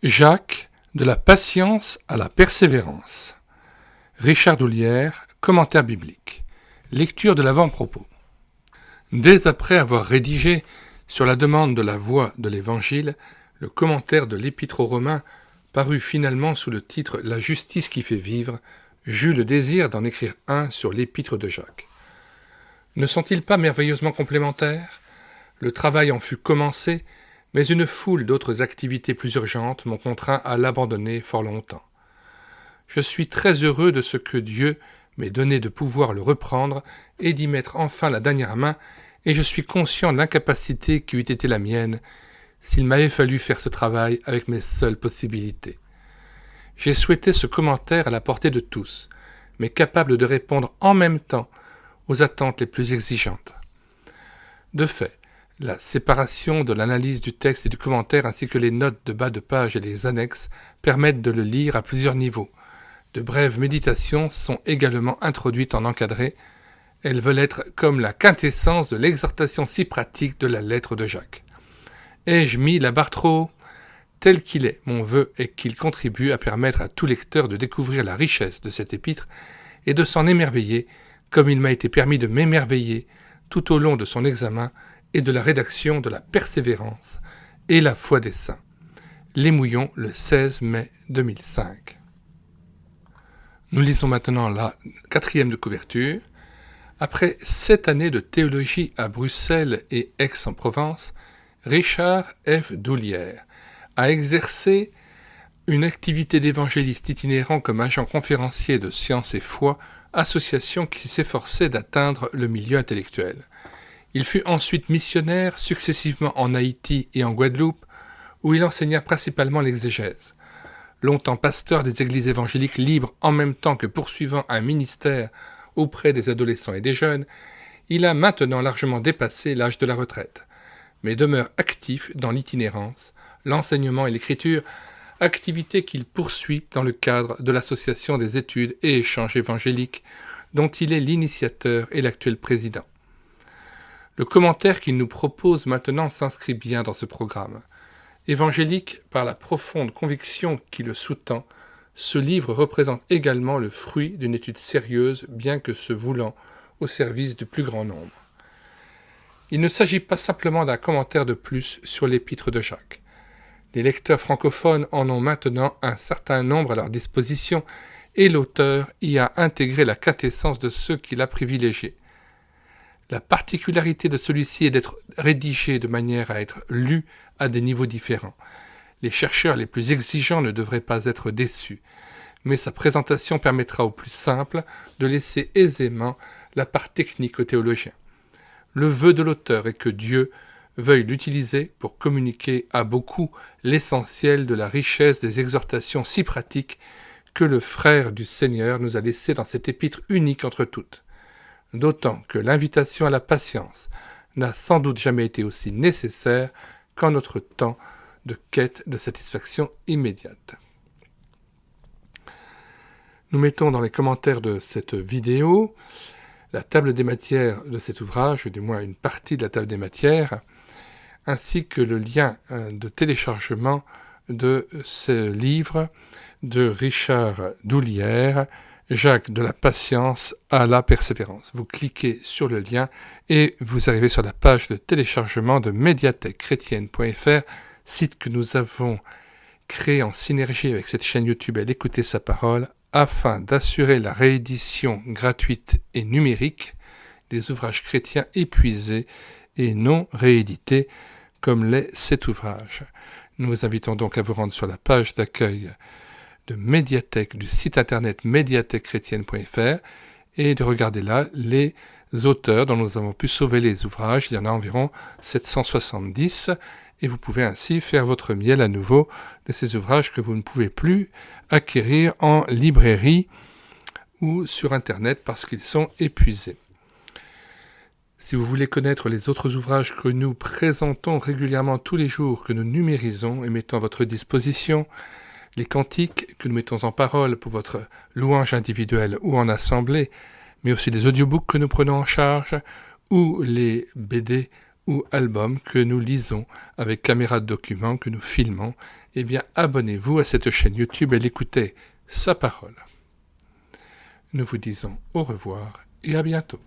Jacques, de la patience à la persévérance. Richard Doulière, commentaire biblique. Lecture de l'avant-propos. Dès après avoir rédigé, sur la demande de la voix de l'Évangile, le commentaire de l'Épître aux Romains, paru finalement sous le titre « La justice qui fait vivre », j'eus le désir d'en écrire un sur l'Épître de Jacques. Ne sont-ils pas merveilleusement complémentaires ? Le travail en fut commencé, mais une foule d'autres activités plus urgentes m'ont contraint à l'abandonner fort longtemps. Je suis très heureux de ce que Dieu m'ait donné de pouvoir le reprendre et d'y mettre enfin la dernière main, et je suis conscient de l'incapacité qui eût été la mienne s'il m'avait fallu faire ce travail avec mes seules possibilités. J'ai souhaité ce commentaire à la portée de tous, mais capable de répondre en même temps aux attentes les plus exigeantes. De fait, la séparation de l'analyse du texte et du commentaire ainsi que les notes de bas de page et les annexes permettent de le lire à plusieurs niveaux. De brèves méditations sont également introduites en encadré. Elles veulent être comme la quintessence de l'exhortation si pratique de la lettre de Jacques. Ai-je mis la barre trop haut ? Tel qu'il est, mon vœu est qu'il contribue à permettre à tout lecteur de découvrir la richesse de cet épître et de s'en émerveiller, comme il m'a été permis de m'émerveiller tout au long de son examen et de la rédaction de la persévérance et la foi des saints. Les Mouillons, le 16 mai 2005. Nous lisons maintenant la 4e de couverture. Après 7 années de théologie à Bruxelles et Aix-en-Provence, Richard F. Doulière a exercé une activité d'évangéliste itinérant comme agent conférencier de Science et Foi, association qui s'efforçait d'atteindre le milieu intellectuel. Il fut ensuite missionnaire successivement en Haïti et en Guadeloupe, où il enseigna principalement l'exégèse. Longtemps pasteur des églises évangéliques libres en même temps que poursuivant un ministère auprès des adolescents et des jeunes, il a maintenant largement dépassé l'âge de la retraite, mais demeure actif dans l'itinérance, l'enseignement et l'écriture, activité qu'il poursuit dans le cadre de l'Association des études et échanges évangéliques, dont il est l'initiateur et l'actuel président. Le commentaire qu'il nous propose maintenant s'inscrit bien dans ce programme. Évangélique par la profonde conviction qui le sous-tend, ce livre représente également le fruit d'une étude sérieuse, bien que se voulant au service du plus grand nombre. Il ne s'agit pas simplement d'un commentaire de plus sur l'épître de Jacques. Les lecteurs francophones en ont maintenant un certain nombre à leur disposition et l'auteur y a intégré la quintessence de ceux qu'il a privilégiés. La particularité de celui-ci est d'être rédigé de manière à être lu à des niveaux différents. Les chercheurs les plus exigeants ne devraient pas être déçus, mais sa présentation permettra aux plus simples de laisser aisément la part technique aux théologiens. Le vœu de l'auteur est que Dieu veuille l'utiliser pour communiquer à beaucoup l'essentiel de la richesse des exhortations si pratiques que le frère du Seigneur nous a laissées dans cet épître unique entre toutes. D'autant que l'invitation à la patience n'a sans doute jamais été aussi nécessaire qu'en notre temps de quête de satisfaction immédiate. Nous mettons dans les commentaires de cette vidéo la table des matières de cet ouvrage, ou du moins une partie de la table des matières, ainsi que le lien de téléchargement de ce livre de Richard Doulière, Jacques, de la patience à la persévérance. Vous cliquez sur le lien et vous arrivez sur la page de téléchargement de médiathèquechrétienne.fr, site que nous avons créé en synergie avec cette chaîne YouTube à l'écouter sa parole, afin d'assurer la réédition gratuite et numérique des ouvrages chrétiens épuisés et non réédités, comme l'est cet ouvrage. Nous vous invitons donc à vous rendre sur la page d'accueil de médiathèque du site internet médiathèquechrétienne.fr et de regarder là les auteurs dont nous avons pu sauver les ouvrages. Il y en a environ 770 et vous pouvez ainsi faire votre miel à nouveau de ces ouvrages que vous ne pouvez plus acquérir en librairie ou sur internet parce qu'ils sont épuisés. Si vous voulez connaître les autres ouvrages que nous présentons régulièrement tous les jours, que nous numérisons et mettons à votre disposition, les cantiques que nous mettons en parole pour votre louange individuelle ou en assemblée, mais aussi les audiobooks que nous prenons en charge, ou les BD ou albums que nous lisons avec caméra de document, que nous filmons, eh bien abonnez-vous à cette chaîne YouTube et l'écoutez, sa parole. Nous vous disons au revoir et à bientôt.